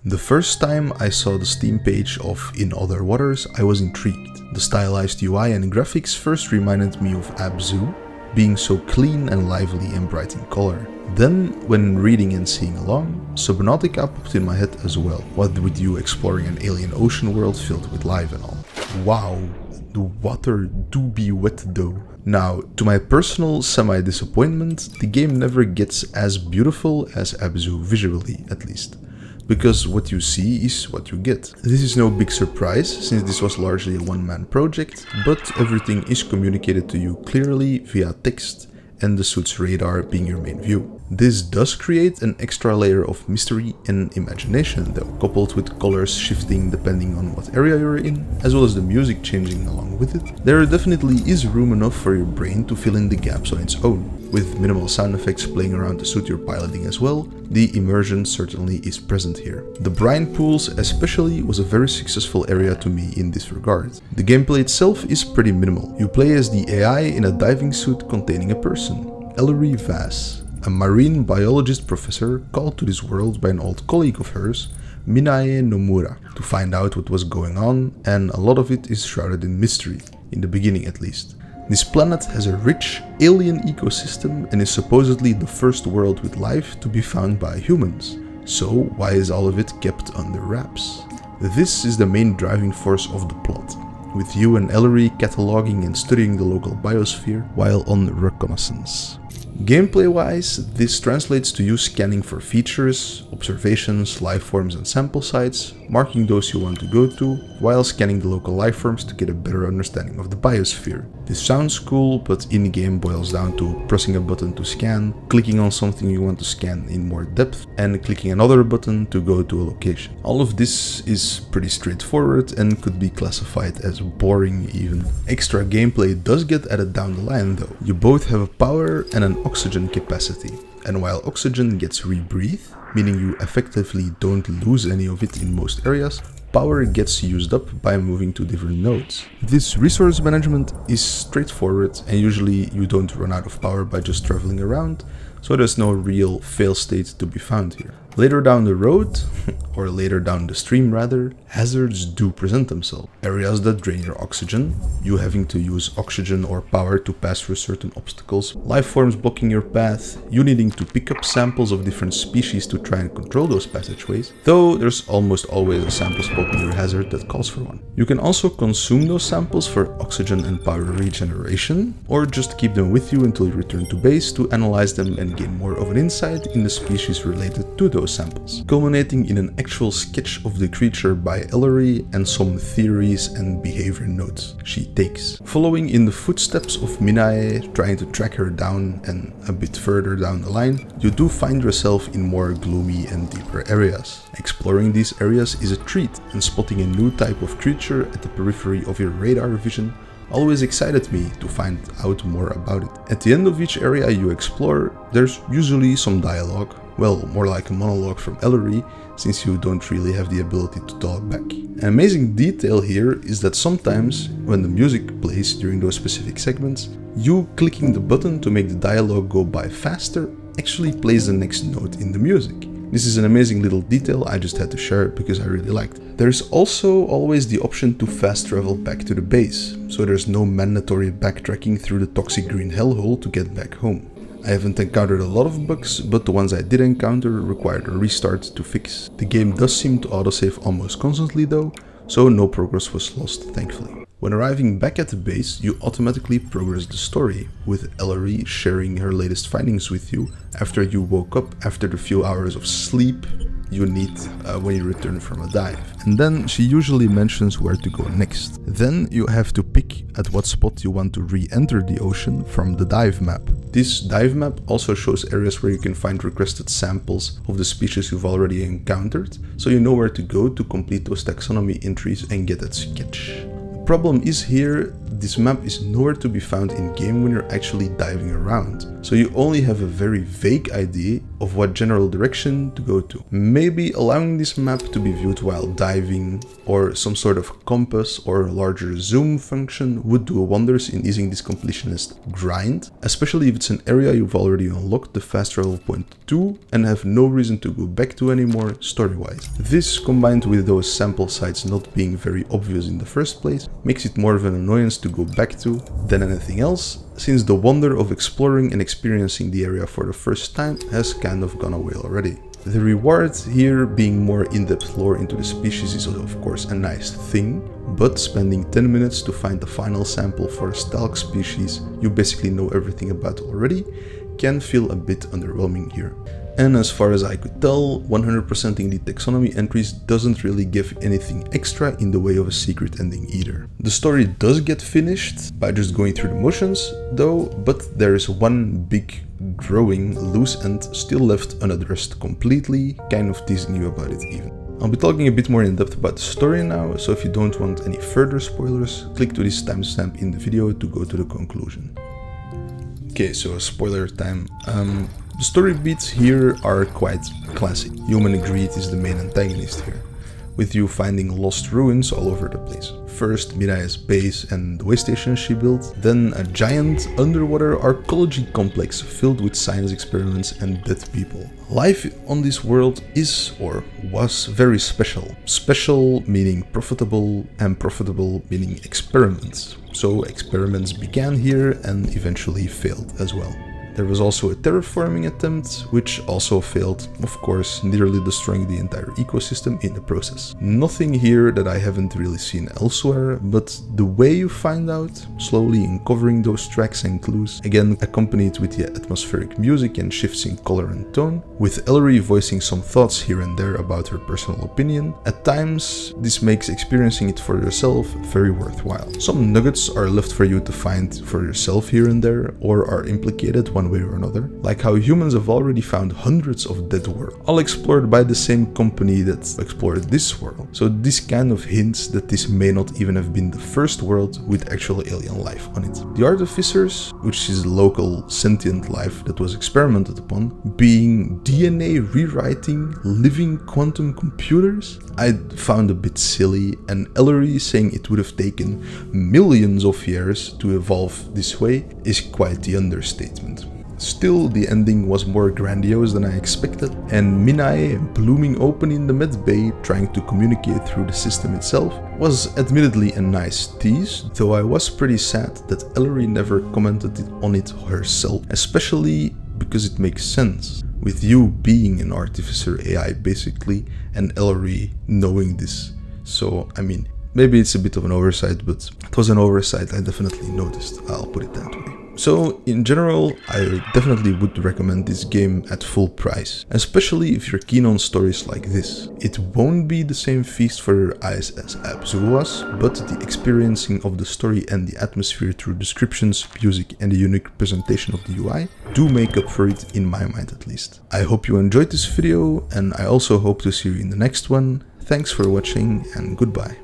The first time I saw the Steam page of In Other Waters, I was intrigued. The stylized UI and graphics first reminded me of Abzu, being so clean and lively and bright in color. Then, when reading and seeing along, Subnautica popped in my head as well, what with you exploring an alien ocean world filled with life and all. Wow, the water do be wet though. Now, to my personal semi-disappointment, the game never gets as beautiful as Abzu, visually at least. Because what you see is what you get. This is no big surprise, since this was largely a one-man project, but everything is communicated to you clearly via text, and the suit's radar being your main view. This does create an extra layer of mystery and imagination though, coupled with colors shifting depending on what area you're in, as well as the music changing along with it. There definitely is room enough for your brain to fill in the gaps on its own. With minimal sound effects playing around the suit you're piloting as well, the immersion certainly is present here. The brine pools especially was a very successful area to me in this regard. The gameplay itself is pretty minimal. You play as the AI in a diving suit containing a person, Ellery Vass, a marine biologist professor called to this world by an old colleague of hers, Minae Nomura, to find out what was going on, and a lot of it is shrouded in mystery, in the beginning at least. This planet has a rich, alien ecosystem and is supposedly the first world with life to be found by humans. So why is all of it kept under wraps? This is the main driving force of the plot, with you and Ellery cataloging and studying the local biosphere while on reconnaissance. Gameplay-wise, this translates to you scanning for features, observations, lifeforms and sample sites, marking those you want to go to, while scanning the local lifeforms to get a better understanding of the biosphere. This sounds cool, but in-game boils down to pressing a button to scan, clicking on something you want to scan in more depth, and clicking another button to go to a location. All of this is pretty straightforward and could be classified as boring even. Extra gameplay does get added down the line though. You both have a power and an oxygen capacity, and while oxygen gets rebreathed, meaning you effectively don't lose any of it in most areas, power gets used up by moving to different nodes. This resource management is straightforward, and usually you don't run out of power by just traveling around, so there's no real fail state to be found here. Later down the road, or later down the stream rather, hazards do present themselves. Areas that drain your oxygen, you having to use oxygen or power to pass through certain obstacles, lifeforms blocking your path, you needing to pick up samples of different species to try and control those passageways, though there's almost always a sample spot in your hazard that calls for one. You can also consume those samples for oxygen and power regeneration, or just keep them with you until you return to base to analyze them and gain more of an insight in the species related to those samples, culminating in an actual sketch of the creature by Ellery and some theories and behavior notes she takes. Following in the footsteps of Minae, trying to track her down, and a bit further down the line, you do find yourself in more gloomy and deeper areas. Exploring these areas is a treat, and spotting a new type of creature at the periphery of your radar vision always excited me to find out more about it. At the end of each area you explore, there's usually some dialogue, well, more like a monologue from Ellery, since you don't really have the ability to talk back. An amazing detail here is that sometimes, when the music plays during those specific segments, you clicking the button to make the dialogue go by faster actually plays the next note in the music. This is an amazing little detail I just had to share because I really liked it. There's also always the option to fast travel back to the base, so there's no mandatory backtracking through the toxic green hellhole to get back home. I haven't encountered a lot of bugs, but the ones I did encounter required a restart to fix. The game does seem to autosave almost constantly though, so no progress was lost, thankfully. When arriving back at the base, you automatically progress the story, with Ellery sharing her latest findings with you after you woke up after the few hours of sleep you need when you return from a dive. And then she usually mentions where to go next. Then you have to pick at what spot you want to re-enter the ocean from the dive map. This dive map also shows areas where you can find requested samples of the species you've already encountered, so you know where to go to complete those taxonomy entries and get that sketch. The problem is here, this map is nowhere to be found in game when you're actually diving around, so you only have a very vague idea of what general direction to go to. Maybe allowing this map to be viewed while diving, or some sort of compass or larger zoom function would do wonders in easing this completionist grind, especially if it's an area you've already unlocked the fast travel point to and have no reason to go back to anymore story-wise. This, combined with those sample sites not being very obvious in the first place, makes it more of an annoyance to go back to than anything else, since the wonder of exploring and experiencing the area for the first time has kind of gone away already. The reward here being more in-depth lore into the species is of course a nice thing, but spending 10 minutes to find the final sample for a stalk species you basically know everything about already can feel a bit underwhelming here. And as far as I could tell, 100%ing the taxonomy entries doesn't really give anything extra in the way of a secret ending either. The story does get finished by just going through the motions though, but there is one big growing loose end still left unaddressed completely, kind of teasing you about it even. I'll be talking a bit more in depth about the story now, so if you don't want any further spoilers, click to this timestamp in the video to go to the conclusion. Okay, so spoiler time. The story beats here are quite classic. Human greed is the main antagonist here, with you finding lost ruins all over the place. First Minae's base and the way station she built, then a giant underwater archaeology complex filled with science experiments and dead people. Life on this world is or was very special. Special meaning profitable, and profitable meaning experiments. So experiments began here and eventually failed as well. There was also a terraforming attempt, which also failed, of course, nearly destroying the entire ecosystem in the process. Nothing here that I haven't really seen elsewhere, but the way you find out, slowly uncovering those tracks and clues, again accompanied with the atmospheric music and shifts in color and tone, with Ellery voicing some thoughts here and there about her personal opinion. At times, this makes experiencing it for yourself very worthwhile. Some nuggets are left for you to find for yourself here and there, or are implicated one way or another, like how humans have already found hundreds of dead worlds, all explored by the same company that explored this world. So this kind of hints that this may not even have been the first world with actual alien life on it. The artificers, which is local sentient life that was experimented upon, being DNA rewriting living quantum computers, I found a bit silly, and Ellery saying it would have taken millions of years to evolve this way is quite the understatement. Still, the ending was more grandiose than I expected, and Minae blooming open in the med bay trying to communicate through the system itself was admittedly a nice tease, though I was pretty sad that Ellery never commented on it herself, especially because it makes sense, with you being an artificer AI basically, and Ellery knowing this. So, I mean, maybe it's a bit of an oversight, but it was an oversight I definitely noticed, I'll put it that way. So in general, I definitely would recommend this game at full price, especially if you're keen on stories like this. It won't be the same feast for your eyes as Abzu was, but the experiencing of the story and the atmosphere through descriptions, music and the unique presentation of the UI do make up for it, in my mind at least. I hope you enjoyed this video, and I also hope to see you in the next one. Thanks for watching and goodbye.